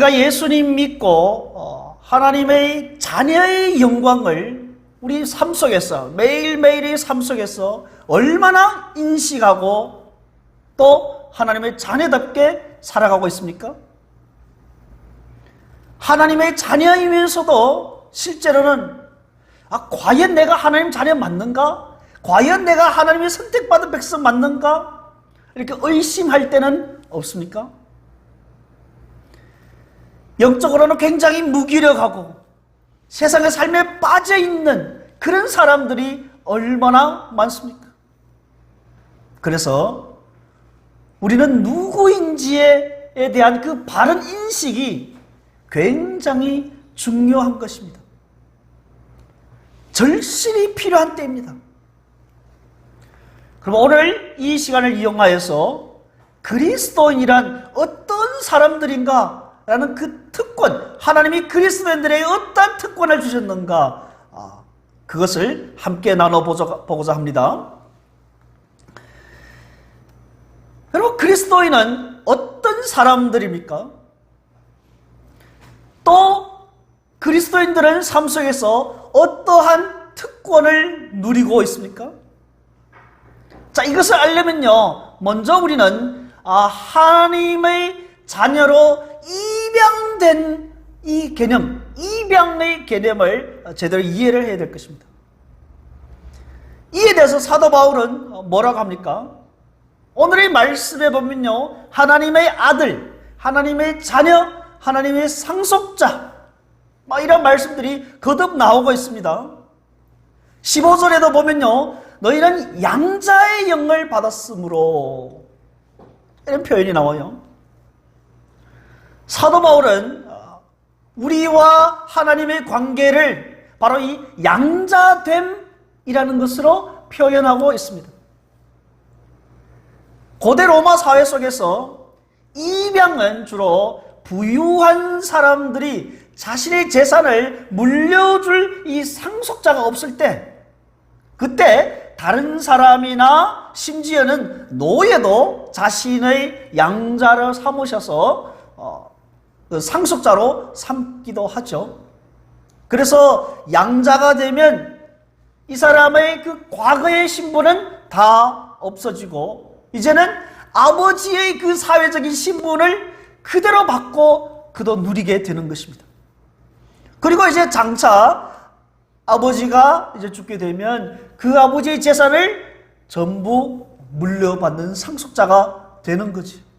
우리가 예수님 믿고 하나님의 자녀의 영광을 우리 삶 속에서, 매일매일의 삶 속에서 얼마나 인식하고 또 하나님의 자녀답게 살아가고 있습니까? 하나님의 자녀이면서도 실제로는 과연 내가 하나님 자녀 맞는가? 과연 내가 하나님의 선택받은 백성 맞는가? 이렇게 의심할 때는 없습니까? 영적으로는 굉장히 무기력하고 세상의 삶에 빠져있는 그런 사람들이 얼마나 많습니까? 그래서 우리는 누구인지에 대한 그 바른 인식이 굉장히 중요한 것입니다. 절실히 필요한 때입니다. 그럼 오늘 이 시간을 이용하여서 그리스도인이란 어떤 사람들인가 라는 그 특권, 하나님이 그리스도인들에게 어떤 특권을 주셨는가, 그것을 함께 나눠보고자 합니다. 여러분, 그리스도인은 어떤 사람들입니까? 또 그리스도인들은 삶 속에서 어떠한 특권을 누리고 있습니까? 자, 이것을 알려면요, 먼저 우리는 하나님의 자녀로 입양된 이 개념, 입양의 개념을 제대로 이해를 해야 될 것입니다. 이에 대해서 사도 바울은 뭐라고 합니까? 오늘의 말씀에 보면요, 하나님의 아들, 하나님의 자녀, 하나님의 상속자, 이런 말씀들이 거듭 나오고 있습니다. 15절에도 보면요, 너희는 양자의 영을 받았으므로, 이런 표현이 나와요. 사도 바울은 우리와 하나님의 관계를 바로 이 양자됨이라는 것으로 표현하고 있습니다. 고대 로마 사회 속에서 입양은 주로 부유한 사람들이 자신의 재산을 물려줄 이 상속자가 없을 때, 그때 다른 사람이나 심지어는 노예도 자신의 양자를 삼으셔서 상속자로 삼기도 하죠. 그래서 양자가 되면 이 사람의 그 과거의 신분은 다 없어지고 이제는 아버지의 그 사회적인 신분을 그대로 받고 그도 누리게 되는 것입니다. 그리고 이제 장차 아버지가 이제 죽게 되면 그 아버지의 재산을 전부 물려받는 상속자가 되는 거지.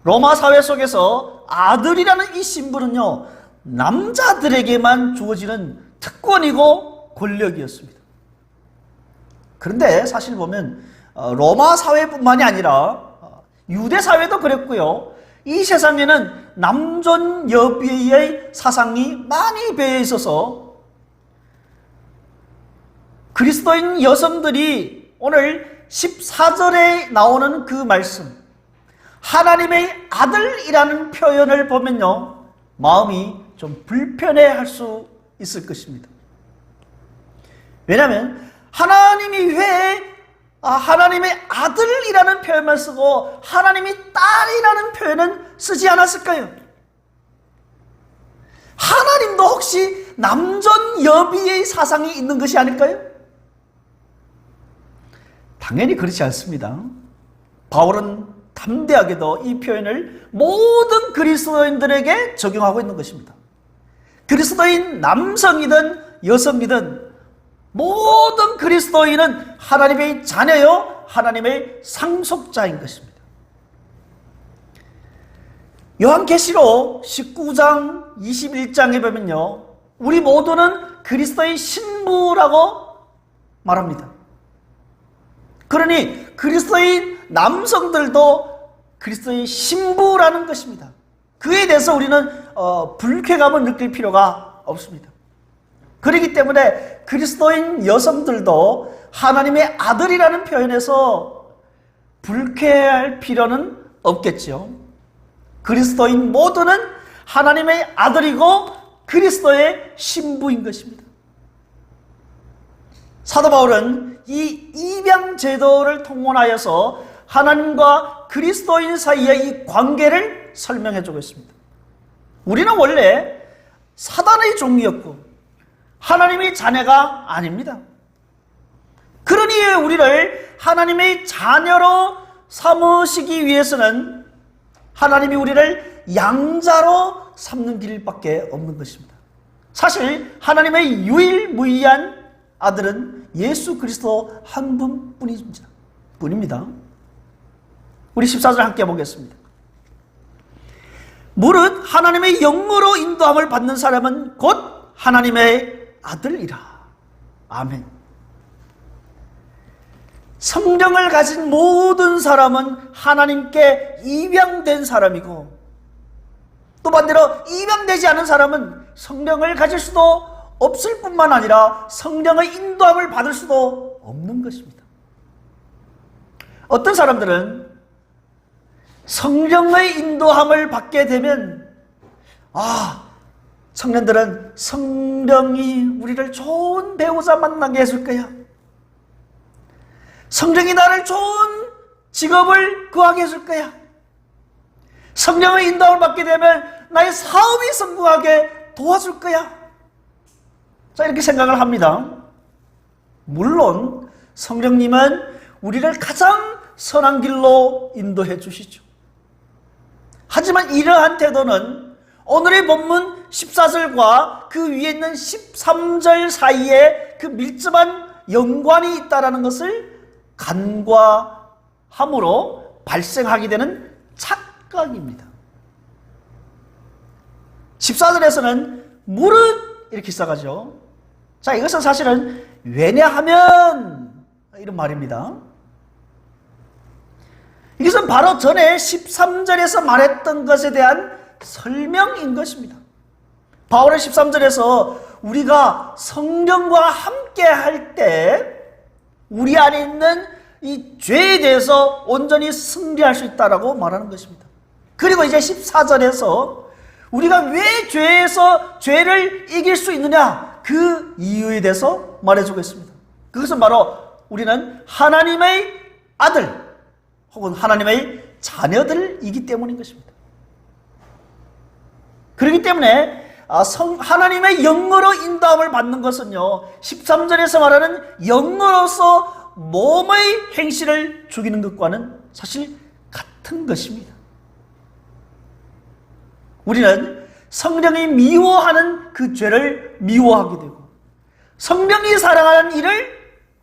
로마 사회 속에서 아들이라는 이 신분은요, 남자들에게만 주어지는 특권이고 권력이었습니다. 그런데 사실 보면 로마 사회뿐만이 아니라 유대 사회도 그랬고요, 이 세상에는 남존 여비의 사상이 많이 배어 있어서 그리스도인 여성들이 오늘 14절에 나오는 그 말씀, 하나님의 아들이라는 표현을 보면요, 마음이 좀 불편해할 수 있을 것입니다. 왜냐하면 하나님이 왜 하나님의 아들이라는 표현만 쓰고 하나님이 딸이라는 표현은 쓰지 않았을까요? 하나님도 혹시 남존 여비의 사상이 있는 것이 아닐까요? 당연히 그렇지 않습니다. 바울은 담대하게도 이 표현을 모든 그리스도인들에게 적용하고 있는 것입니다. 그리스도인 남성이든 여성이든 모든 그리스도인은 하나님의 자녀요, 하나님의 상속자인 것입니다. 요한계시록 19장 21장에 보면요, 우리 모두는 그리스도의 신부라고 말합니다. 그러니 그리스도인 남성들도 그리스도의 신부라는 것입니다. 그에 대해서 우리는 불쾌감을 느낄 필요가 없습니다. 그렇기 때문에 그리스도인 여성들도 하나님의 아들이라는 표현에서 불쾌할 필요는 없겠지요. 그리스도인 모두는 하나님의 아들이고 그리스도의 신부인 것입니다. 사도 바울은 이 입양 제도를 통원하여서 하나님과 그리스도인 사이의 이 관계를 설명해 주고 있습니다. 우리는 원래 사단의 종이었고 하나님의 자녀가 아닙니다. 그러니 우리를 하나님의 자녀로 삼으시기 위해서는 하나님이 우리를 양자로 삼는 길밖에 없는 것입니다. 사실 하나님의 유일무이한 아들은 예수 그리스도 한 분뿐입니다. 우리 14절 함께 보겠습니다. 무릇 하나님의 영으로 인도함을 받는 사람은 곧 하나님의 아들이라. 아멘. 성령을 가진 모든 사람은 하나님께 입양된 사람이고, 또 반대로 입양되지 않은 사람은 성령을 가질 수도 없을 뿐만 아니라 성령의 인도함을 받을 수도 없는 것입니다. 어떤 사람들은 성령의 인도함을 받게 되면 청년들은 성령이 우리를 좋은 배우자 만나게 해줄 거야, 성령이 나를 좋은 직업을 구하게 해줄 거야, 성령의 인도함을 받게 되면 나의 사업이 성공하게 도와줄 거야, 자, 이렇게 생각을 합니다. 물론 성령님은 우리를 가장 선한 길로 인도해 주시죠. 하지만 이러한 태도는 오늘의 본문 14절과 그 위에 있는 13절 사이에 그 밀접한 연관이 있다는 것을 간과함으로 발생하게 되는 착각입니다. 14절에서는 무릇 이렇게 시작하죠. 자, 이것은 사실은 왜냐하면 이런 말입니다. 이것은 바로 전에 13절에서 말했던 것에 대한 설명인 것입니다. 바울은 13절에서 우리가 성령과 함께 할 때 우리 안에 있는 이 죄에 대해서 온전히 승리할 수 있다라고 말하는 것입니다. 그리고 이제 14절에서 우리가 왜 죄에서 죄를 이길 수 있느냐, 그 이유에 대해서 말해주고 있습니다. 그것은 바로 우리는 하나님의 아들 혹은 하나님의 자녀들이기 때문인 것입니다. 그렇기 때문에 하나님의 영으로 인도함을 받는 것은요, 13절에서 말하는 영으로서 몸의 행실을 죽이는 것과는 사실 같은 것입니다. 우리는 성령이 미워하는 그 죄를 미워하게 되고, 성령이 사랑하는 일을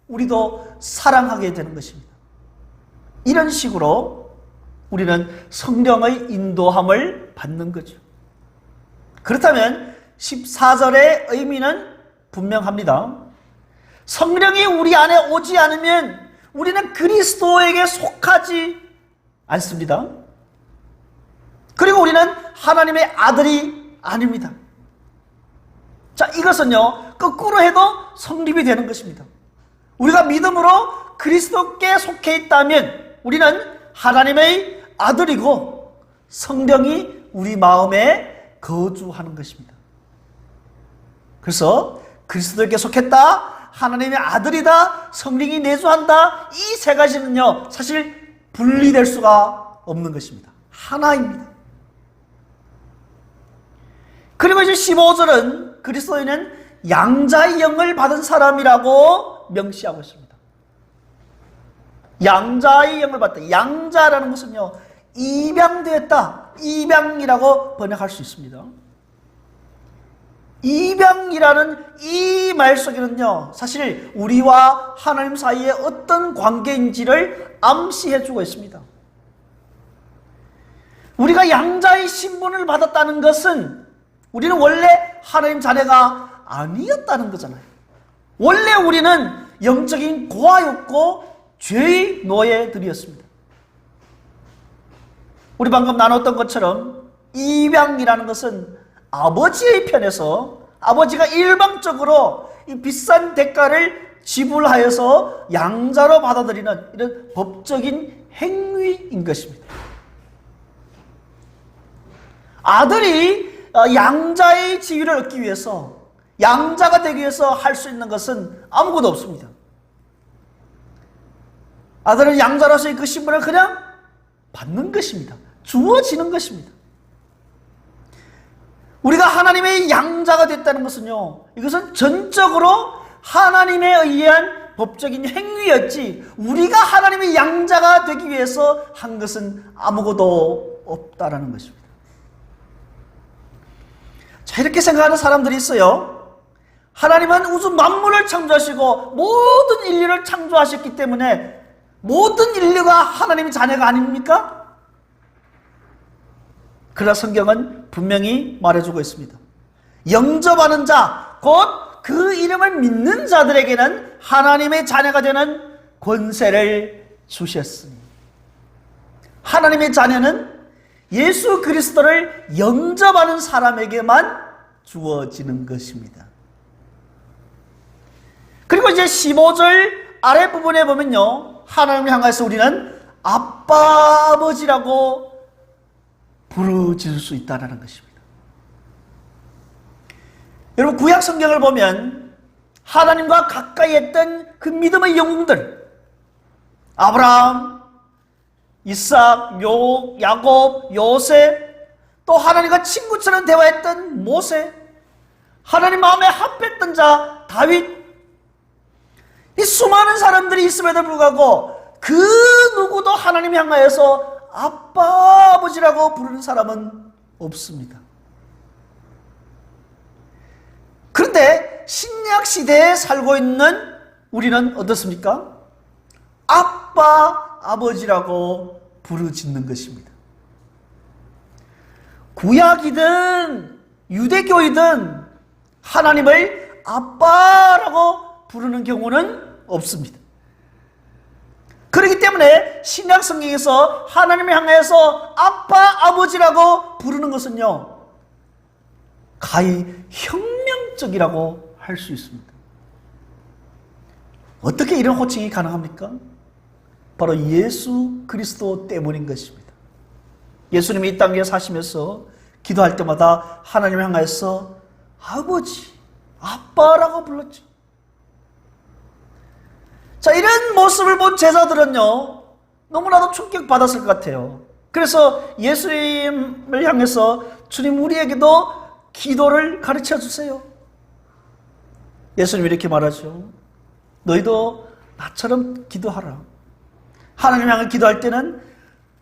우리도 사랑하게 되는 것입니다. 이런 식으로 우리는 성령의 인도함을 받는 거죠. 그렇다면 14절의 의미는 분명합니다. 성령이 우리 안에 오지 않으면 우리는 그리스도에게 속하지 않습니다. 그리고 우리는 하나님의 아들이 아닙니다. 자, 이것은요, 거꾸로 해도 성립이 되는 것입니다. 우리가 믿음으로 그리스도께 속해 있다면 우리는 하나님의 아들이고 성령이 우리 마음에 거주하는 것입니다. 그래서 그리스도께 속했다, 하나님의 아들이다, 성령이 내주한다, 이 세 가지는요, 사실 분리될 수가 없는 것입니다. 하나입니다. 그리고 이제 15절은 그리스도인은 양자의 영을 받은 사람이라고 명시하고 있습니다. 양자의 영을 받다. 양자라는 것은요, 입양되었다, 입양이라고 번역할 수 있습니다. 입양이라는 이 말 속에는요, 사실 우리와 하나님 사이에 어떤 관계인지를 암시해주고 있습니다. 우리가 양자의 신분을 받았다는 것은 우리는 원래 하나님 자녀가 아니었다는 거잖아요. 원래 우리는 영적인 고아였고 죄의 노예들이었습니다. 우리 방금 나눴던 것처럼 입양이라는 것은 아버지의 편에서 아버지가 일방적으로 이 비싼 대가를 지불하여서 양자로 받아들이는 이런 법적인 행위인 것입니다. 아들이 양자의 지위를 얻기 위해서, 양자가 되기 위해서 할 수 있는 것은 아무것도 없습니다. 아들은 양자로서의 그 신분을 그냥 받는 것입니다. 주어지는 것입니다. 우리가 하나님의 양자가 됐다는 것은요, 이것은 전적으로 하나님에 의한 법적인 행위였지 우리가 하나님의 양자가 되기 위해서 한 것은 아무것도 없다라는 것입니다. 자, 이렇게 생각하는 사람들이 있어요. 하나님은 우주 만물을 창조하시고 모든 인류를 창조하셨기 때문에 모든 인류가 하나님의 자녀가 아닙니까? 그러나 성경은 분명히 말해주고 있습니다. 영접하는 자, 곧 그 이름을 믿는 자들에게는 하나님의 자녀가 되는 권세를 주셨으니, 하나님의 자녀는 예수 그리스도를 영접하는 사람에게만 주어지는 것입니다. 그리고 이제 15절 아랫부분에 보면요, 하나님을 향해서 우리는 아빠, 아버지라고 부르짖을 수 있다는 것입니다. 여러분, 구약 성경을 보면 하나님과 가까이 했던 그 믿음의 영웅들, 아브라함, 이삭, 야곱, 요셉, 또 하나님과 친구처럼 대화했던 모세, 하나님 마음에 합했던 자 다윗, 이 수많은 사람들이 있음에도 불구하고 그 누구도 하나님 향하여서 아빠, 아버지라고 부르는 사람은 없습니다. 그런데 신약 시대에 살고 있는 우리는 어떻습니까? 아빠, 아버지라고 부르짖는 것입니다. 구약이든 유대교이든 하나님을 아빠라고 부르는 경우는 없습니다. 그렇기 때문에 신약 성경에서 하나님을 향해서 아빠, 아버지라고 부르는 것은요, 가히 혁명적이라고 할 수 있습니다. 어떻게 이런 호칭이 가능합니까? 바로 예수 그리스도 때문인 것입니다. 예수님이 이 땅에 사시면서 기도할 때마다 하나님을 향해서 아버지, 아빠라고 불렀죠. 자, 이런 모습을 본 제자들은요, 너무나도 충격받았을 것 같아요. 그래서 예수님을 향해서 주님, 우리에게도 기도를 가르쳐 주세요. 예수님이 이렇게 말하죠. 너희도 나처럼 기도하라. 하나님 향해 기도할 때는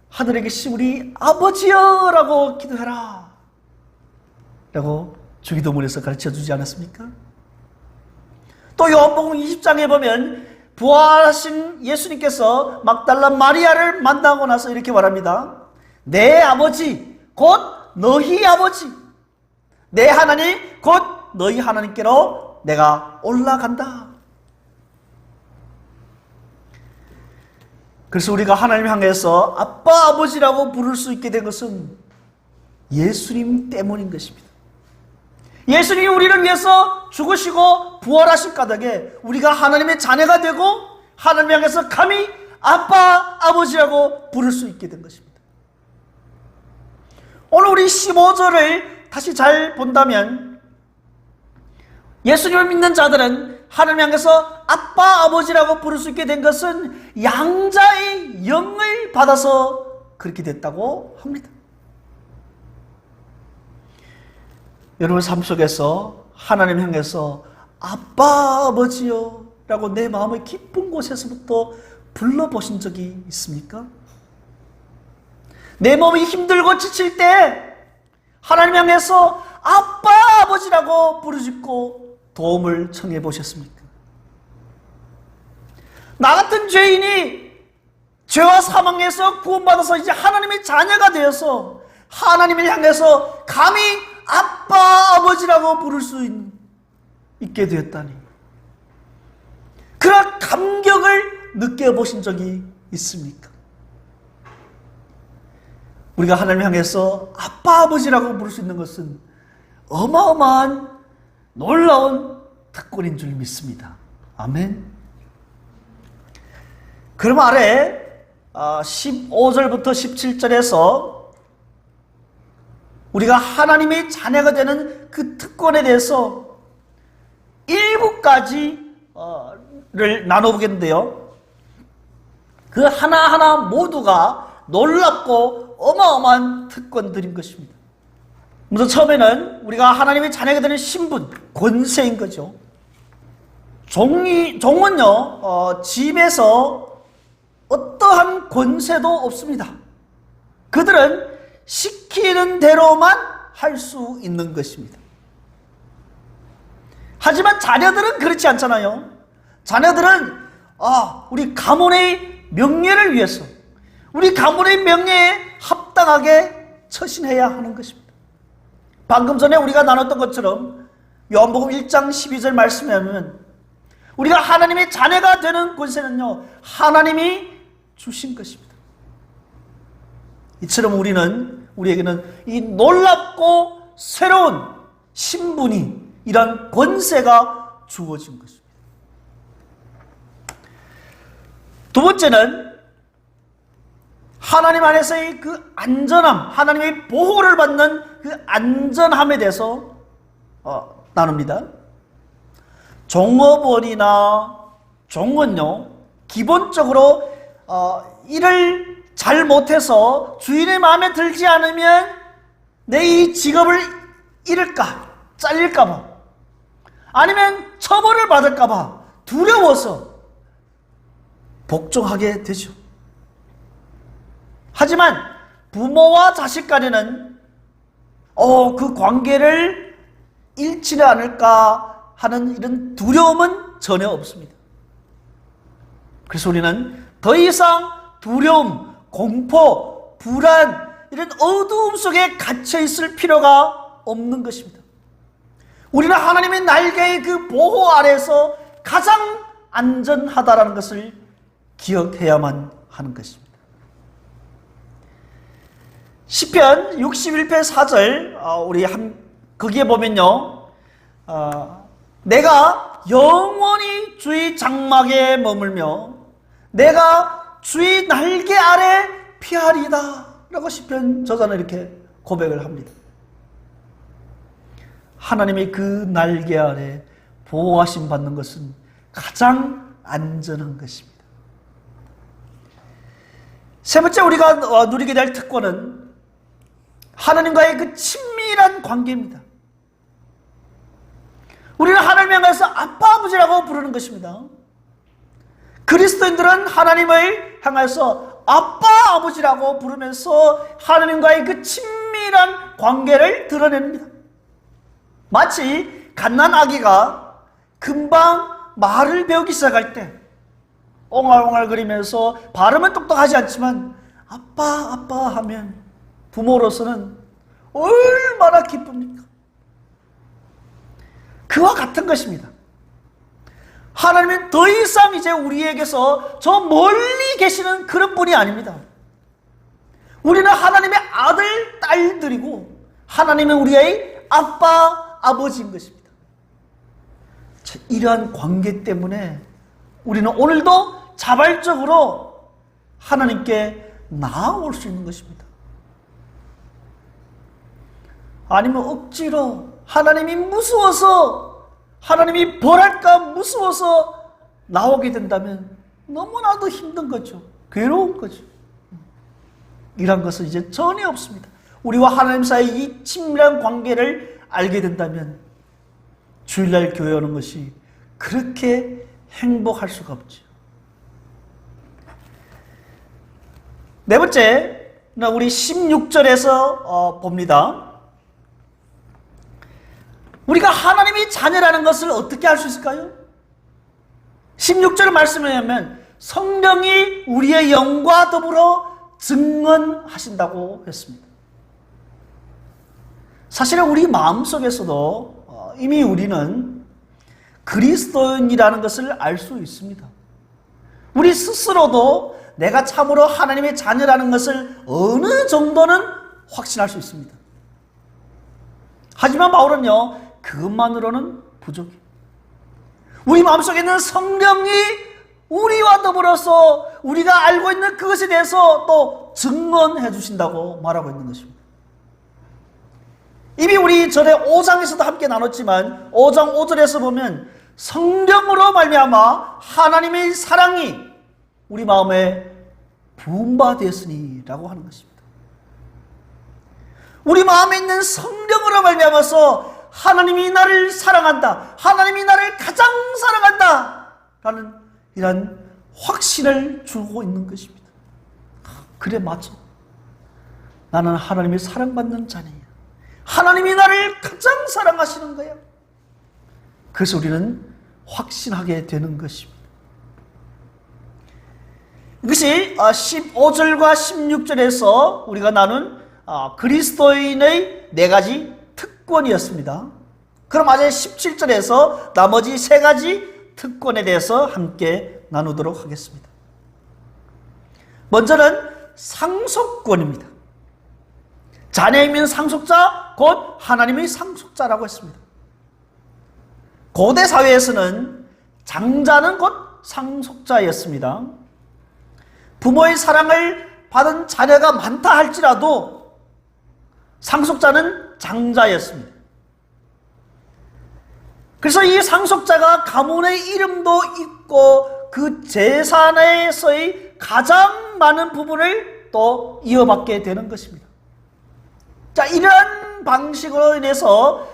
하늘에 계신 우리 아버지여 라고 기도해라 라고 주기도문에서 가르쳐 주지 않았습니까? 또 요한복음 20장에 보면 부활하신 예수님께서 막달라 마리아를 만나고 나서 이렇게 말합니다. 내 아버지 곧 너희 아버지, 내 하나님 곧 너희 하나님께로 내가 올라간다. 그래서 우리가 하나님 향해서 아빠, 아버지라고 부를 수 있게 된 것은 예수님 때문인 것입니다. 예수님이 우리를 위해서 죽으시고 부활하신 까닭에 우리가 하나님의 자녀가 되고 하나님 향해서 감히 아빠, 아버지라고 부를 수 있게 된 것입니다. 오늘 우리 15절을 다시 잘 본다면 예수님을 믿는 자들은 하나님 향해서 아빠, 아버지라고 부를 수 있게 된 것은 양자의 영을 받아서 그렇게 됐다고 합니다. 여러분 삶 속에서 하나님 향해서 아빠, 아버지요 라고 내 마음의 깊은 곳에서부터 불러보신 적이 있습니까? 내 몸이 힘들고 지칠 때 하나님 향해서 아빠, 아버지라고 부르짖고 도움을 청해 보셨습니까? 나 같은 죄인이 죄와 사망에서 구원받아서 이제 하나님의 자녀가 되어서 하나님을 향해서 감히 아빠, 아버지라고 부를 수 있게 되었다니, 그런 감격을 느껴보신 적이 있습니까? 우리가 하나님을 향해서 아빠, 아버지라고 부를 수 있는 것은 어마어마한 놀라운 특권인 줄 믿습니다. 아멘. 그럼 아래 15절부터 17절에서 우리가 하나님의 자녀가 되는 그 특권에 대해서 7가지를 나눠보겠는데요, 그 하나하나 모두가 놀랍고 어마어마한 특권들인 것입니다. 먼저 처음에는 우리가 하나님의 자녀가 되는 신분, 권세인 거죠. 종은요, 집에서 어떠한 권세도 없습니다. 그들은 시키는 대로만 할 수 있는 것입니다. 하지만 자녀들은 그렇지 않잖아요. 자녀들은 우리 가문의 명예를 위해서, 우리 가문의 명예에 합당하게 처신해야 하는 것입니다. 방금 전에 우리가 나눴던 것처럼 요한복음 1장 12절 말씀에 하면 우리가 하나님의 자녀가 되는 권세는요, 하나님이 주신 것입니다. 이처럼 우리에게는 이 놀랍고 새로운 신분이, 이런 권세가 주어진 것입니다. 두 번째는 하나님 안에서의 그 안전함, 하나님의 보호를 받는 그 안전함에 대해서 나눕니다. 종업원이나 종은요, 기본적으로 일을 잘 못해서 주인의 마음에 들지 않으면 내 이 직업을 잃을까, 잘릴까봐, 아니면 처벌을 받을까봐 두려워서 복종하게 되죠. 하지만 부모와 자식 간에는 그 관계를 잃지는 않을까 하는 이런 두려움은 전혀 없습니다. 그래서 우리는 더 이상 두려움, 공포, 불안, 이런 어두움 속에 갇혀 있을 필요가 없는 것입니다. 우리는 하나님의 날개의 그 보호 아래에서 가장 안전하다라는 것을 기억해야만 하는 것입니다. 시편 61편 4절 거기에 보면요, 내가 영원히 주의 장막에 머물며 내가 주의 날개 아래 피하리다 라고 시편 저자는 이렇게 고백을 합니다. 하나님의 그 날개 아래 보호하심 받는 것은 가장 안전한 것입니다. 세 번째 우리가 누리게 될 특권은 하나님과의 그 친밀한 관계입니다. 우리는 하나님을 향해서 아빠, 아버지라고 부르는 것입니다. 그리스도인들은 하나님을 향해서 아빠, 아버지라고 부르면서 하나님과의 그 친밀한 관계를 드러냅니다. 마치 갓난 아기가 금방 말을 배우기 시작할 때 옹알옹알거리면서 발음은 똑똑하지 않지만 아빠, 아빠 하면 부모로서는 얼마나 기쁩니까? 그와 같은 것입니다. 하나님은 더 이상 이제 우리에게서 저 멀리 계시는 그런 분이 아닙니다. 우리는 하나님의 아들, 딸들이고 하나님은 우리의 아빠, 아버지인 것입니다. 이러한 관계 때문에 우리는 오늘도 자발적으로 하나님께 나아올 수 있는 것입니다. 아니면 억지로 하나님이 무서워서, 하나님이 벌할까 무서워서 나오게 된다면 너무나도 힘든 거죠. 괴로운 거죠. 이런 것은 이제 전혀 없습니다. 우리와 하나님 사이 이 친밀한 관계를 알게 된다면 주일날 교회 오는 것이 그렇게 행복할 수가 없죠. 네 번째, 우리 16절에서 봅니다. 우리가 하나님의 자녀라는 것을 어떻게 알 수 있을까요? 16절 말씀에 하면 성령이 우리의 영과 더불어 증언하신다고 했습니다. 사실은 우리 마음속에서도 이미 우리는 그리스도인이라는 것을 알 수 있습니다. 우리 스스로도 내가 참으로 하나님의 자녀라는 것을 어느 정도는 확신할 수 있습니다. 하지만 바울은요, 그것만으로는 부족해요. 우리 마음속에 있는 성령이 우리와 더불어서 우리가 알고 있는 그것에 대해서 또 증언해 주신다고 말하고 있는 것입니다. 이미 우리 전에 5장에서도 함께 나눴지만 5장 5절에서 보면 성령으로 말미암아 하나님의 사랑이 우리 마음에 부음바 되었으니 라고 하는 것입니다. 우리 마음에 있는 성령으로 말미암아서 하나님이 나를 사랑한다, 하나님이 나를 가장 사랑한다 라는 이런 확신을 주고 있는 것입니다. 그래, 맞아. 나는 하나님의 사랑받는 자네야. 하나님이 나를 가장 사랑하시는 거야. 그래서 우리는 확신하게 되는 것입니다. 이것이 15절과 16절에서 우리가 나눈 그리스도인의 4가지 특권이었습니다. 그럼 아직 17절에서 나머지 3가지 특권에 대해서 함께 나누도록 하겠습니다. 먼저는 상속권입니다. 자녀이면 상속자, 곧 하나님의 상속자라고 했습니다. 고대 사회에서는 장자는 곧 상속자였습니다. 부모의 사랑을 받은 자녀가 많다 할지라도 상속자는 장자였습니다. 그래서 이 상속자가 가문의 이름도 있고 그 재산에서의 가장 많은 부분을 또 이어받게 되는 것입니다. 자, 이러한 방식으로 인해서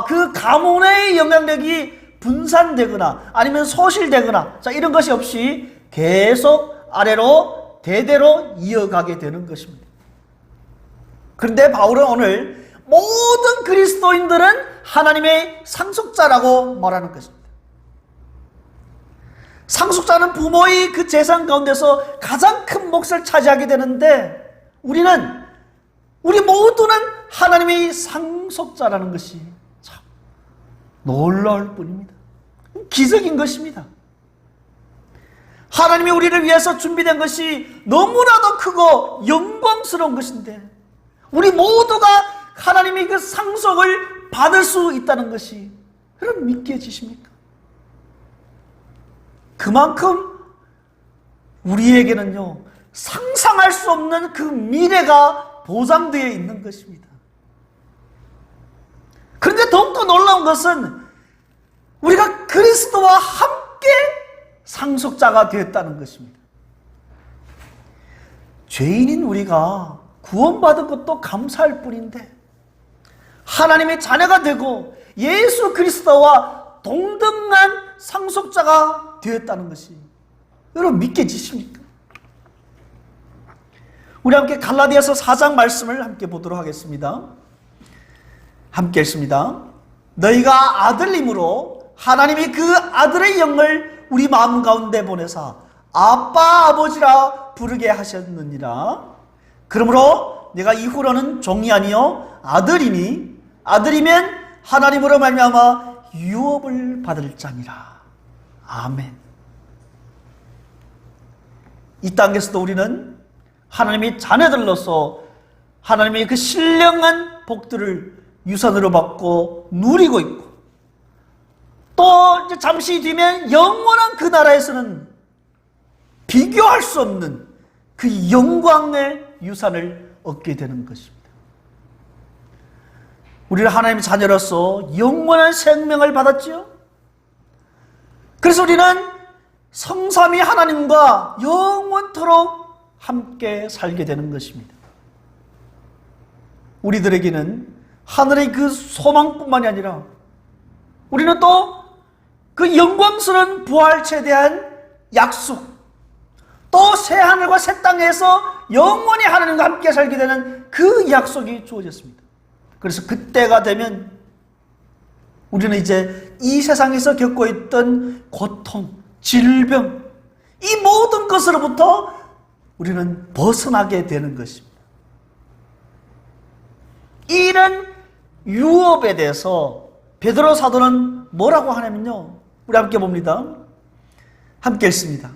그 가문의 영향력이 분산되거나 아니면 소실되거나 이런 것이 없이 계속 아래로 대대로 이어가게 되는 것입니다. 그런데 바울은 오늘 모든 그리스도인들은 하나님의 상속자라고 말하는 것입니다. 상속자는 부모의 그 재산 가운데서 가장 큰 몫을 차지하게 되는데 우리 모두는 하나님의 상속자라는 것이 참 놀라울 뿐입니다. 기적인 것입니다. 하나님이 우리를 위해서 준비된 것이 너무나도 크고 영광스러운 것인데 우리 모두가 하나님의 그 상속을 받을 수 있다는 것이 여러분 믿겨지십니까? 그만큼 우리에게는요 상상할 수 없는 그 미래가 보장되어 있는 것입니다. 그런데 더욱더 놀라운 것은 우리가 그리스도와 함께 상속자가 되었다는 것입니다. 죄인인 우리가 구원받은 것도 감사할 뿐인데 하나님의 자녀가 되고 예수 그리스도와 동등한 상속자가 되었다는 것이 여러분 믿겨지십니까? 우리 함께 갈라디아서 4장 말씀을 함께 보도록 하겠습니다. 함께 읽습니다. 너희가 아들님으로 하나님이 그 아들의 영을 우리 마음 가운데 보내사 아빠 아버지라 부르게 하셨느니라. 그러므로 내가 이후로는 종이 아니요 아들이니 아들이면 하나님으로 말미암아 유업을 받을 자니라. 아멘. 이 땅에서도 우리는 하나님의 자녀들로서 하나님의 그 신령한 복들을 유산으로 받고 누리고 있고 또 이제 잠시 뒤면 영원한 그 나라에서는 비교할 수 없는 그 영광의 유산을 얻게 되는 것입니다. 우리는 하나님의 자녀로서 영원한 생명을 받았지요. 그래서 우리는 성삼위 하나님과 영원토록 함께 살게 되는 것입니다. 우리들에게는 하늘의 그 소망뿐만이 아니라 우리는 또 그 영광스러운 부활체에 대한 약속, 또 새 하늘과 새 땅에서 영원히 하나님과 함께 살게 되는 그 약속이 주어졌습니다. 그래서 그때가 되면 우리는 이제 이 세상에서 겪고 있던 고통, 질병, 이 모든 것으로부터 우리는 벗어나게 되는 것입니다. 이런 유업에 대해서 베드로 사도는 뭐라고 하냐면요, 우리 함께 봅니다. 함께 읽습니다.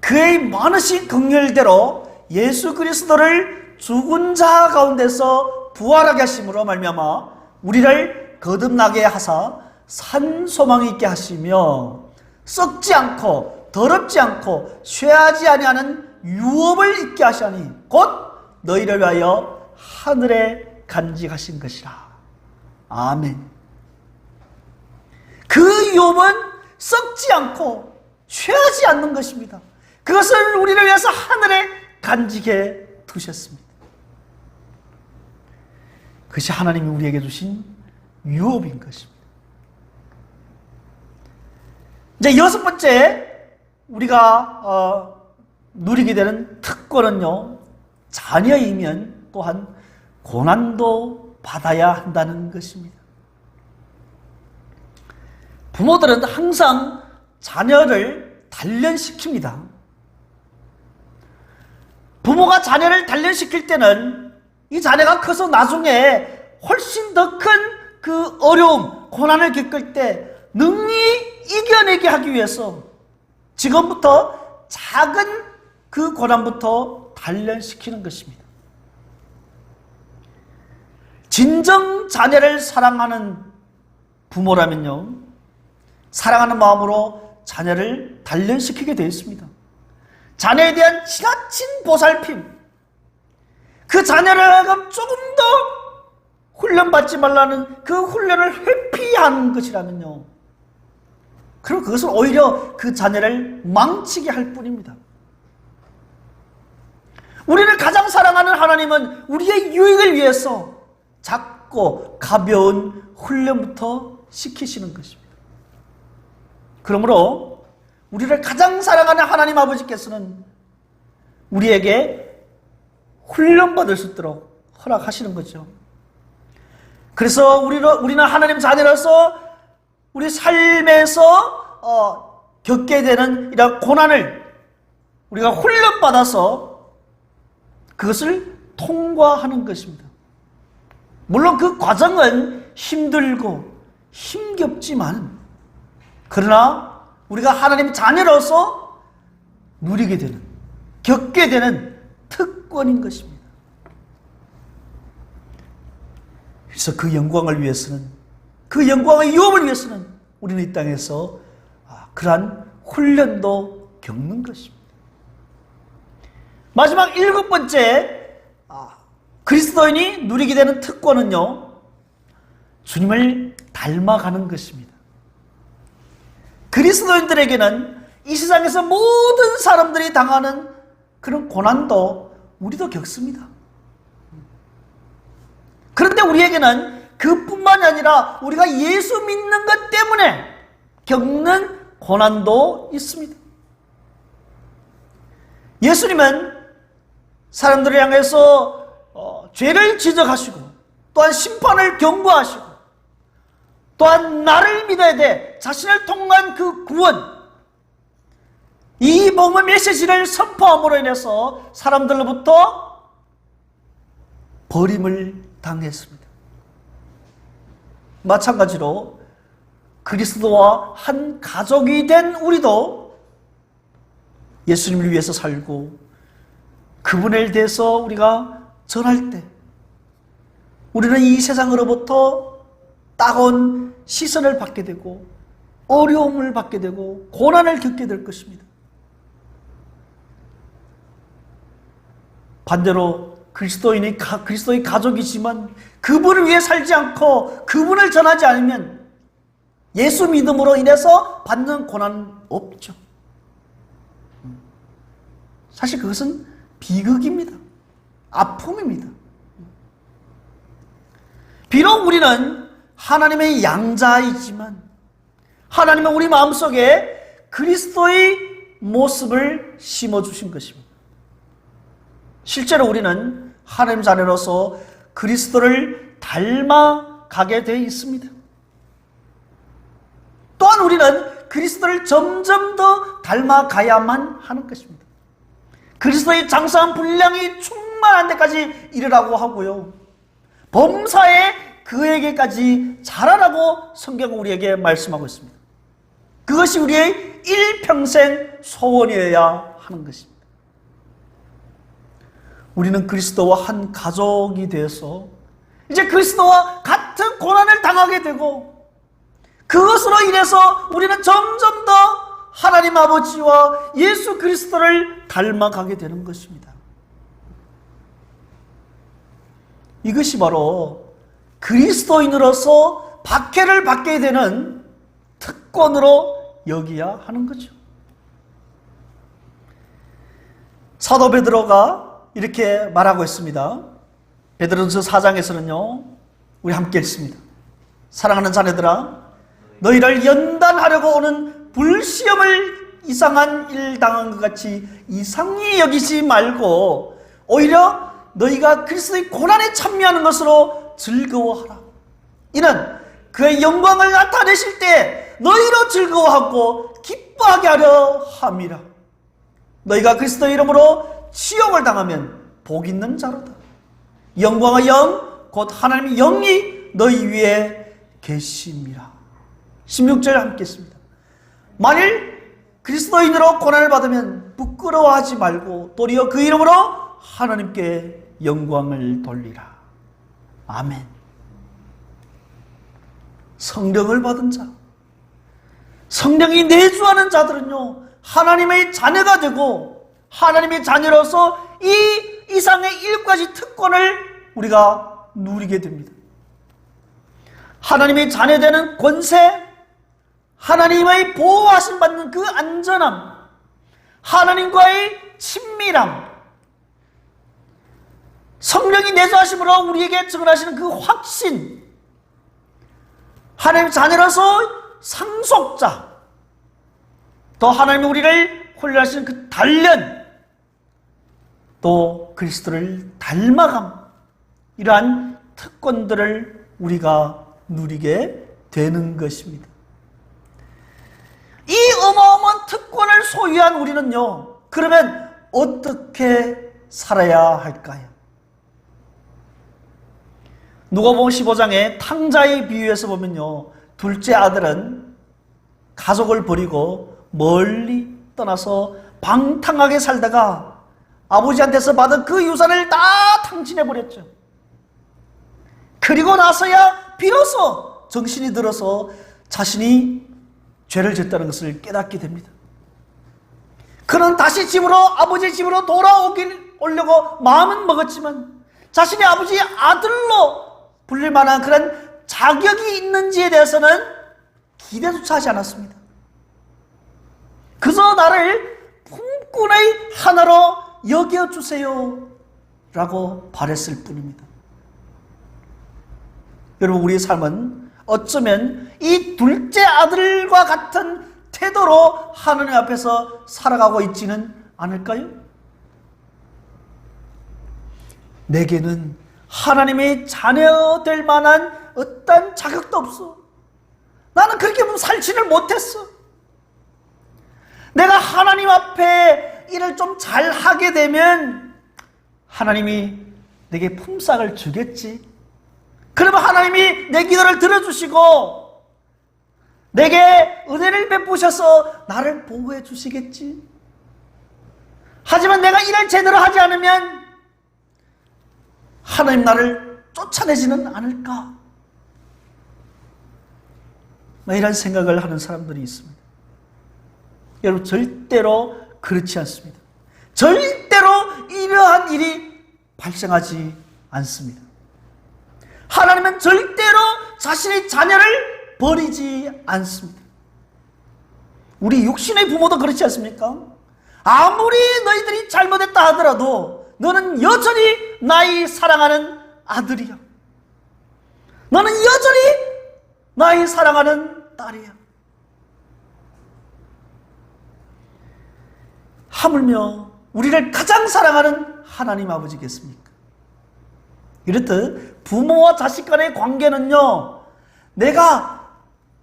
그의 많으신 긍휼대로 예수 그리스도를 죽은 자 가운데서 부활하게 하심으로 말미암아 우리를 거듭나게 하사 산 소망이 있게 하시며 썩지 않고 더럽지 않고 쇠하지 아니하는 유업을 있게 하시니 곧 너희를 위하여 하늘에 간직하신 것이라. 아멘. 그 유업은 썩지 않고 쇠하지 않는 것입니다. 그것을 우리를 위해서 하늘에 간직해 두셨습니다. 그것이 하나님이 우리에게 주신 유업인 것입니다. 이제 여섯 번째 우리가 누리게 되는 특권은요, 자녀이면 또한 고난도 받아야 한다는 것입니다. 부모들은 항상 자녀를 단련시킵니다. 부모가 자녀를 단련시킬 때는 이 자녀가 커서 나중에 훨씬 더 큰 그 어려움, 고난을 겪을 때 능히 이겨내게 하기 위해서 지금부터 작은 그 고난부터 단련시키는 것입니다. 진정 자녀를 사랑하는 부모라면요, 사랑하는 마음으로 자녀를 단련시키게 되어 있습니다. 자녀에 대한 지나친 보살핌, 그 자녀를 하여금 조금 더 훈련받지 말라는 그 훈련을 회피하는 것이라면요, 그럼 그것은 오히려 그 자녀를 망치게 할 뿐입니다. 우리를 가장 사랑하는 하나님은 우리의 유익을 위해서 작고 가벼운 훈련부터 시키시는 것입니다. 그러므로 우리를 가장 사랑하는 하나님 아버지께서는 우리에게 훈련받을 수 있도록 허락하시는 거죠. 그래서 우리는 하나님 자녀로서 우리 삶에서 겪게 되는 이런 고난을 우리가 훈련받아서 그것을 통과하는 것입니다. 물론 그 과정은 힘들고 힘겹지만, 그러나 우리가 하나님 자녀로서 누리게 되는, 겪게 되는 특권인 것입니다. 그래서 그 영광을 위해서는, 그 영광의 유업을 위해서는 우리는 이 땅에서 그러한 훈련도 겪는 것입니다. 마지막 일곱 번째 그리스도인이 누리게 되는 특권은요, 주님을 닮아가는 것입니다. 그리스도인들에게는 이 세상에서 모든 사람들이 당하는 그런 고난도 우리도 겪습니다. 그런데 우리에게는 그뿐만이 아니라 우리가 예수 믿는 것 때문에 겪는 고난도 있습니다. 예수님은 사람들을 향해서 죄를 지적하시고, 또한 심판을 경고하시고, 또한 나를 믿어야 돼, 자신을 통한 그 구원, 이 복음의 메시지를 선포함으로 인해서 사람들로부터 버림을 당했습니다. 마찬가지로 그리스도와 한 가족이 된 우리도 예수님을 위해서 살고 그분에 대해서 우리가 전할 때 우리는 이 세상으로부터 따가운 시선을 받게 되고 어려움을 받게 되고 고난을 겪게 될 것입니다. 반대로 그리스도인이 그리스도의 가족이지만 그분을 위해 살지 않고 그분을 전하지 않으면 예수 믿음으로 인해서 받는 고난은 없죠. 사실 그것은 비극입니다. 아픔입니다. 비록 우리는 하나님의 양자이지만 하나님은 우리 마음속에 그리스도의 모습을 심어주신 것입니다. 실제로 우리는 하나님 자녀로서 그리스도를 닮아가게 되어 있습니다. 또한 우리는 그리스도를 점점 더 닮아가야만 하는 것입니다. 그리스도의 장사한 분량이 충만한 데까지 이르라고 하고요, 범사에 그에게까지 자라라고 성경은 우리에게 말씀하고 있습니다. 그것이 우리의 일평생 소원이어야 하는 것입니다. 우리는 그리스도와 한 가족이 되어서 이제 그리스도와 같은 고난을 당하게 되고, 그것으로 인해서 우리는 점점 더 하나님 아버지와 예수 그리스도를 닮아가게 되는 것입니다. 이것이 바로 그리스도인으로서 박해를 받게 되는 특권으로 여기야 하는 거죠. 사도 베드로가 이렇게 말하고 있습니다. 베드로전서 4장에서는요, 우리 함께 읽습니다. 사랑하는 자녀들아, 너희를 연단하려고 오는 불시험을 이상한 일 당한 것 같이 이상히 여기지 말고 오히려 너희가 그리스도의 고난에 참여하는 것으로 즐거워하라. 이는 그의 영광을 나타내실 때 너희로 즐거워하고 기뻐하게 하려 함이라. 너희가 그리스도의 이름으로 치욕을 당하면 복 있는 자로다. 영광의 영 곧 하나님의 영이 너희 위에 계심이라. 16절 함께 했습니다. 만일 그리스도인으로 고난을 받으면 부끄러워하지 말고 도리어 그 이름으로 하나님께 영광을 돌리라. 아멘. 성령을 받은 자, 성령이 내주하는 자들은요, 하나님의 자녀가 되고 하나님의 자녀로서 이 이상의 7가지 특권을 우리가 누리게 됩니다. 하나님의 자녀되는 권세, 하나님의 보호하심 받는 그 안전함, 하나님과의 친밀함, 성령이 내주하심으로 우리에게 증언하시는 그 확신, 하나님 자녀로서 상속자, 또 하나님이 우리를 훈련하시는 그 단련, 또 그리스도를 닮아감, 이러한 특권들을 우리가 누리게 되는 것입니다. 이 어마어마한 특권을 소유한 우리는요, 그러면 어떻게 살아야 할까요? 누가복음 15장의 탕자의 비유에서 보면요, 둘째 아들은 가족을 버리고 멀리 떠나서 방탕하게 살다가 아버지한테서 받은 그 유산을 다 탕진해버렸죠. 그리고 나서야 비로소 정신이 들어서 자신이 죄를 졌다는 것을 깨닫게 됩니다. 그는 다시 집으로, 아버지의 집으로 돌아오려고 마음은 먹었지만 자신이 아버지의 아들로 불릴 만한 그런 자격이 있는지에 대해서는 기대조차 하지 않았습니다. 그저 나를 품꾼의 하나로 여겨주세요 라고 바랬을 뿐입니다. 여러분, 우리의 삶은 어쩌면 이 둘째 아들과 같은 태도로 하나님 앞에서 살아가고 있지는 않을까요? 내게는 하나님의 자녀 될 만한 어떤 자격도 없어. 나는 그렇게 살지를 못했어. 내가 하나님 앞에 일을 좀 잘하게 되면 하나님이 내게 품삯을 주겠지. 그러면 하나님이 내 기도를 들어주시고 내게 은혜를 베푸셔서 나를 보호해 주시겠지. 하지만 내가 일을 제대로 하지 않으면 하나님 나를 쫓아내지는 않을까? 이런 생각을 하는 사람들이 있습니다. 여러분, 절대로 그렇지 않습니다. 절대로 이러한 일이 발생하지 않습니다. 하나님은 절대로 자신의 자녀를 버리지 않습니다. 우리 육신의 부모도 그렇지 않습니까? 아무리 너희들이 잘못했다 하더라도 너는 여전히 나의 사랑하는 아들이야. 너는 여전히 나의 사랑하는 딸이야. 하물며 우리를 가장 사랑하는 하나님 아버지겠습니까? 이렇듯 부모와 자식 간의 관계는요, 내가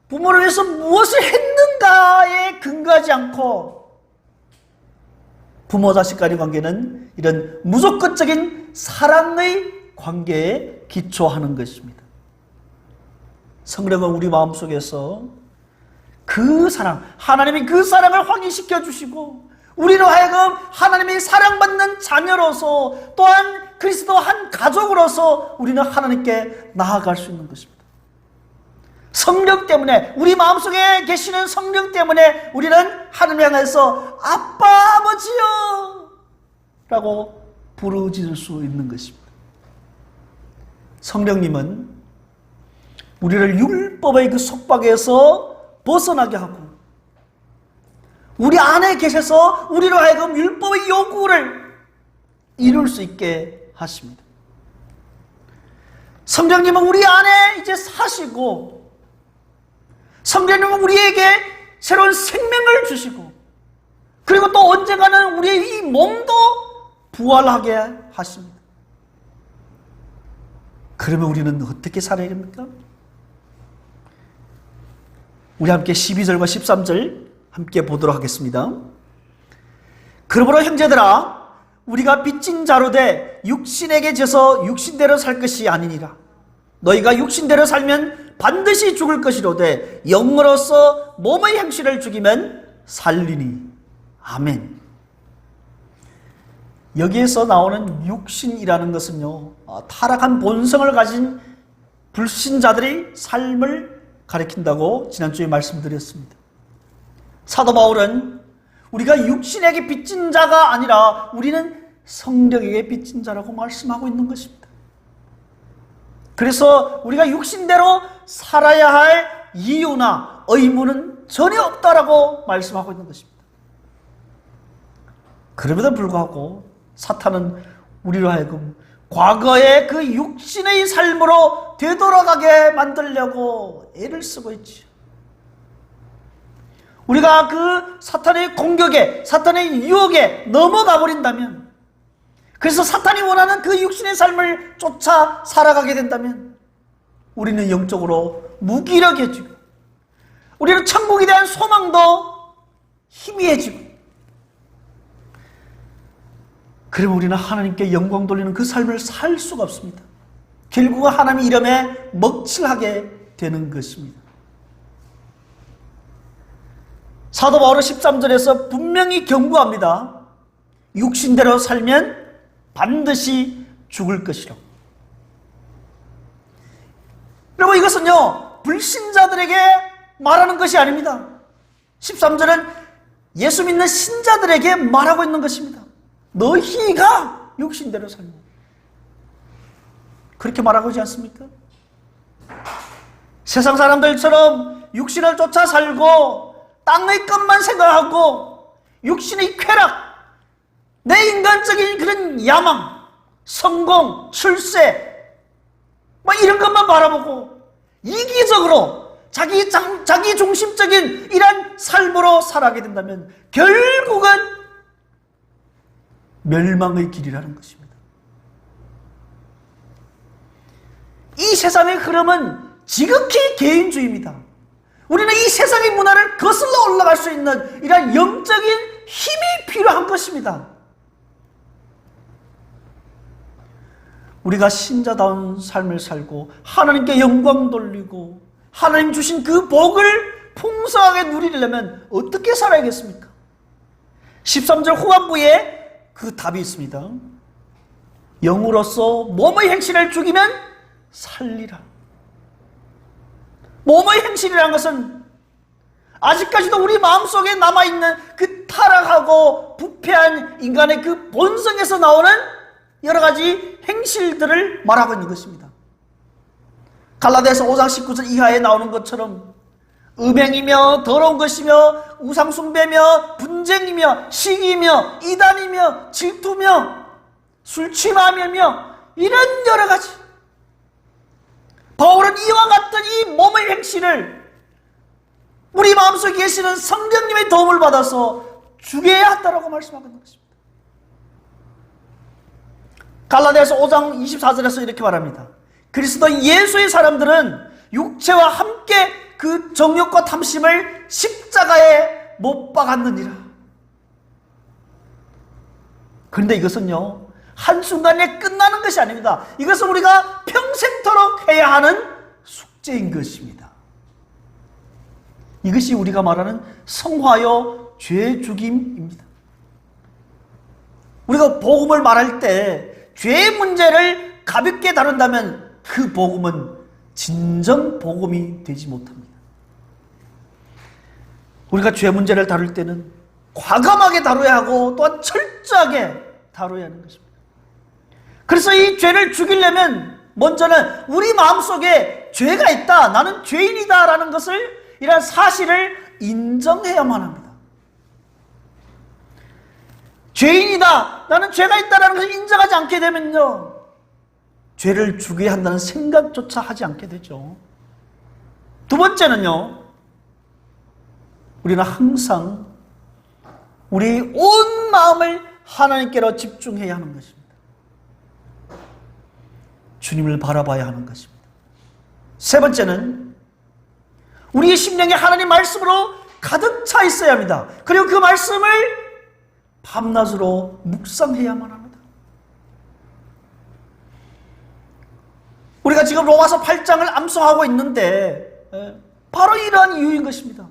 부모를 위해서 무엇을 했는가에 근거하지 않고 부모 자식 간의 관계는 이런 무조건적인 사랑의 관계에 기초하는 것입니다. 성령은 우리 마음속에서 그 사랑, 하나님이 그 사랑을 확인시켜 주시고 우리로 하여금 하나님의 사랑받는 자녀로서 또한 그리스도 한 가족으로서 우리는 하나님께 나아갈 수 있는 것입니다. 성령 때문에, 우리 마음속에 계시는 성령 때문에 우리는 하나님 향해서 아빠, 아버지요 라고 부르짖을 수 있는 것입니다. 성령님은 우리를 율법의 그 속박에서 벗어나게 하고 우리 안에 계셔서 우리로 하여금 율법의 요구를 이룰 수 있게 하십니다. 성령님은 우리 안에 이제 사시고, 성령님은 우리에게 새로운 생명을 주시고, 그리고 또 언젠가는 우리의 이 몸도 부활하게 하십니다. 그러면 우리는 어떻게 살아야 됩니까? 우리 함께 12절과 13절 함께 보도록 하겠습니다. 그러므로 형제들아, 우리가 빚진 자로 돼 육신에게 져서 육신대로 살 것이 아니니라. 너희가 육신대로 살면 반드시 죽을 것이로되 영으로서 몸의 행실을 죽이면 살리니. 아멘. 여기에서 나오는 육신이라는 것은요, 타락한 본성을 가진 불신자들의 삶을 가리킨다고 지난주에 말씀드렸습니다. 사도 바울은 우리가 육신에게 빚진 자가 아니라 우리는 성령에게 빚진 자라고 말씀하고 있는 것입니다. 그래서 우리가 육신대로 살아야 할 이유나 의무는 전혀 없다라고 말씀하고 있는 것입니다. 그럼에도 불구하고 사탄은 우리로 하여금 과거의 그 육신의 삶으로 되돌아가게 만들려고 애를 쓰고 있지요. 우리가 그 사탄의 공격에, 사탄의 유혹에 넘어가 버린다면, 그래서 사탄이 원하는 그 육신의 삶을 쫓아 살아가게 된다면 우리는 영적으로 무기력해지고, 우리는 천국에 대한 소망도 희미해지고, 그러면 우리는 하나님께 영광 돌리는 그 삶을 살 수가 없습니다. 결국은 하나님의 이름에 먹칠하게 되는 것입니다. 사도 바울은 13절에서 분명히 경고합니다. 육신대로 살면 반드시 죽을 것이라. 여러분, 이것은요, 불신자들에게 말하는 것이 아닙니다. 13절은 예수 믿는 신자들에게 말하고 있는 것입니다. 너희가 육신대로 살면. 그렇게 말하고 있지 않습니까? 세상 사람들처럼 육신을 쫓아 살고 땅의 것만 생각하고 육신의 쾌락, 내 인간적인 그런 야망, 성공, 출세, 이런 것만 바라보고 이기적으로 자기 중심적인 이런 삶으로 살아가게 된다면 결국은 멸망의 길이라는 것입니다. 이 세상의 흐름은 지극히 개인주의입니다. 우리는 이 세상의 문화를 거슬러 올라갈 수 있는 이런 영적인 힘이 필요한 것입니다. 우리가 신자다운 삶을 살고 하나님께 영광 돌리고 하나님 주신 그 복을 풍성하게 누리려면 어떻게 살아야겠습니까? 13절 후반부에 그 답이 있습니다. 영으로서 몸의 행실을 죽이면 살리라. 몸의 행실이라는 것은 아직까지도 우리 마음속에 남아있는 그 타락하고 부패한 인간의 그 본성에서 나오는 여러 가지 행실들을 말하고 있는 것입니다. 갈라디아서 5장 19절 이하에 나오는 것처럼 음행이며 더러운 것이며 우상숭배며 분쟁이며 시기며 이단이며 질투며 술취마며 이런 여러 가지, 바울은 이와 같은 이 몸의 행실을 우리 마음속에 계시는 성령님의 도움을 받아서 죽여야 한다고 말씀하고 있는 것입니다. 갈라디아서 5장 24절에서 이렇게 말합니다. 그리스도 예수의 사람들은 육체와 함께 그 정욕과 탐심을 십자가에 못 박았느니라. 그런데 이것은요, 한순간에 끝나는 것이 아닙니다. 이것은 우리가 평생토록 해야 하는 숙제인 것입니다. 이것이 우리가 말하는 성화요 죄 죽임입니다. 우리가 복음을 말할 때 죄의 문제를 가볍게 다룬다면 그 복음은 진정 복음이 되지 못합니다. 우리가 죄 문제를 다룰 때는 과감하게 다뤄야 하고 또한 철저하게 다뤄야 하는 것입니다. 그래서 이 죄를 죽이려면 먼저는 우리 마음속에 죄가 있다, 나는 죄인이다 라는 것을, 이런 사실을 인정해야만 합니다. 죄인이다, 나는 죄가 있다라는 것을 인정하지 않게 되면요, 죄를 죽여야 한다는 생각조차 하지 않게 되죠. 두 번째는요, 우리는 항상 우리 온 마음을 하나님께로 집중해야 하는 것입니다. 주님을 바라봐야 하는 것입니다. 세 번째는 우리의 심령이 하나님 말씀으로 가득 차 있어야 합니다. 그리고 그 말씀을 밤낮으로 묵상해야만 합니다. 우리가 지금 로마서 8장을 암송하고 있는데 바로 이러한 이유인 것입니다.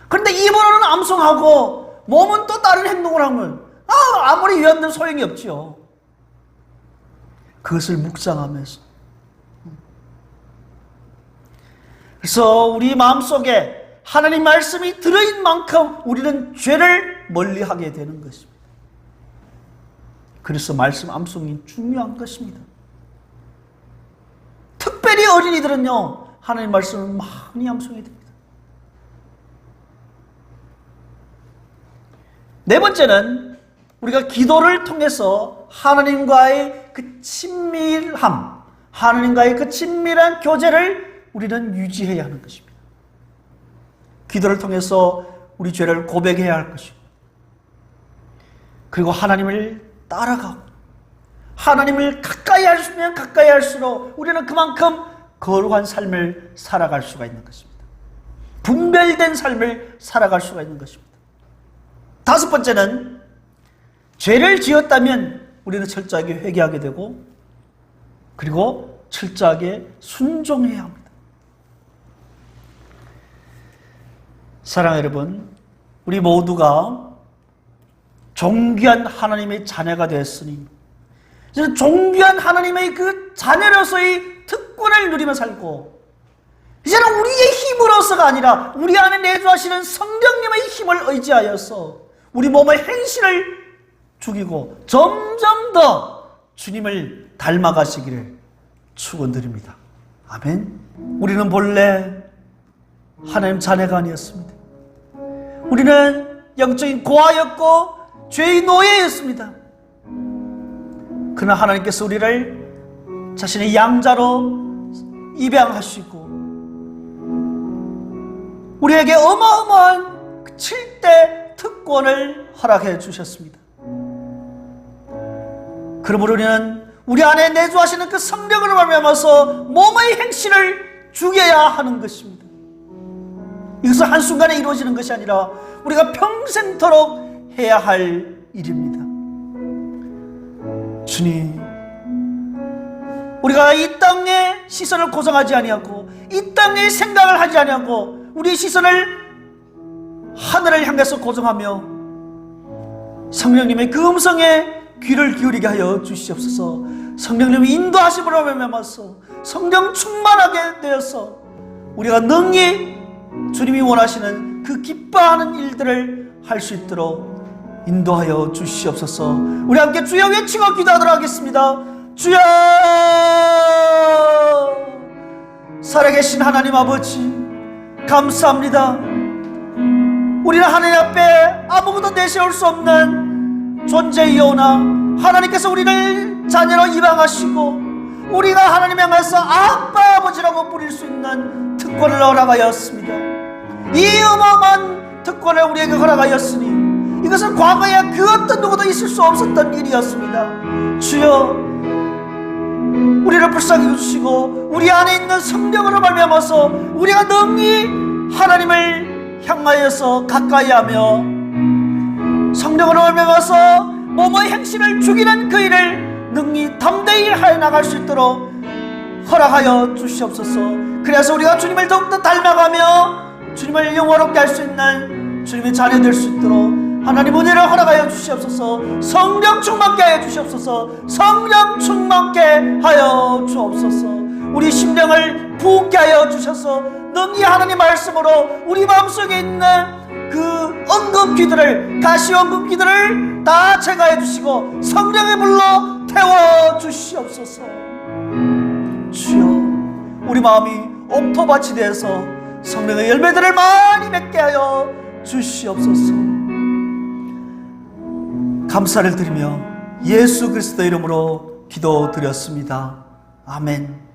그런데 입으로는 암송하고 몸은 또 다른 행동을 하면 아무리 위안도 소용이 없지요. 그것을 묵상하면서, 그래서 우리 마음속에 하나님 말씀이 들어있는 만큼 우리는 죄를 멀리하게 되는 것입니다. 그래서 말씀 암송이 중요한 것입니다. 특별히 어린이들은요, 하나님 말씀을 많이 암송해야 됩니다. 네 번째는 우리가 기도를 통해서 하나님과의 그 친밀함, 하나님과의 그 친밀한 교제를 우리는 유지해야 하는 것입니다. 기도를 통해서 우리 죄를 고백해야 할 것이고, 그리고 하나님을 따라가고, 하나님을 가까이 하시면 가까이 할수록 우리는 그만큼 거룩한 삶을 살아갈 수가 있는 것입니다. 분별된 삶을 살아갈 수가 있는 것입니다. 다섯 번째는 죄를 지었다면 우리는 철저하게 회개하게 되고, 그리고 철저하게 순종해야 합니다. 사랑하는 여러분, 우리 모두가 존귀한 하나님의 자녀가 되었으니 이제 존귀한 하나님의 그 자녀로서의 특권을 누리며 살고, 이제는 우리의 힘으로서가 아니라 우리 안에 내주하시는 성령님의 힘을 의지하여서 우리 몸의 행실을 죽이고 점점 더 주님을 닮아가시기를 축원드립니다. 아멘. 우리는 본래 하나님 자녀가 아니었습니다. 우리는 영적인 고아였고 죄의 노예였습니다. 그러나 하나님께서 우리를 자신의 양자로 입양하시고 우리에게 어마어마한 7대 특권을 허락해 주셨습니다. 그러므로 우리는 우리 안에 내주하시는 그 성령으로 말미암아서 몸의 행실을 죽여야 하는 것입니다. 이것은 한순간에 이루어지는 것이 아니라 우리가 평생토록 해야 할 일입니다. 주님, 우리가 이 땅에 시선을 고정하지 아니하고 이 땅에 생각을 하지 아니하고 우리의 시선을 하늘을 향해서 고정하며 성령님의 그 음성에 귀를 기울이게 하여 주시옵소서. 성령님의 인도하심으로 말미암아서 성령 충만하게 되어서 우리가 능히 주님이 원하시는 그 기뻐하는 일들을 할 수 있도록 인도하여 주시옵소서. 우리 함께 주여 외치고 기도하도록 하겠습니다. 주여! 살아계신 하나님 아버지, 감사합니다. 우리는 하나님 앞에 아무것도 내세울 수 없는 존재이오나 하나님께서 우리를 자녀로 입양하시고 우리가 하나님 향해서 아빠 아버지라고 부를 수 있는 특권을 허락하였습니다. 이 어마어마한 특권을 우리에게 허락하였으니 이것은 과거에 그 어떤 누구도 있을 수 없었던 일이었습니다. 주여, 우리를 불쌍히 여주시고 우리 안에 있는 성령으로 말미암아서 우리가 능히 하나님을 향하여서 가까이하며 성령으로 말미암아서 몸의 행실을 죽이는 그 일을 능히 담대히 하여 나갈 수 있도록 허락하여 주시옵소서. 그래서 우리가 주님을 더욱더 닮아가며 주님을 영화롭게 할 수 있는 주님의 자녀 될 수 있도록 하나님 은혜를 허락하여 주시옵소서. 성령 충만케 하여 주시옵소서. 성령 충만케 하여 주옵소서. 우리 심령을 부게 하여 주셔서 능히 하나님 말씀으로 우리 마음속에 있는 그 언급기들을, 가시 언급기들을 다 제거해 주시고 성령의 불로 태워 주시옵소서. 주여, 우리 마음이 옥토밭이 되어서 성령의 열매들을 많이 맺게 하여 주시옵소서. 감사를 드리며 예수 그리스도 이름으로 기도드렸습니다. 아멘.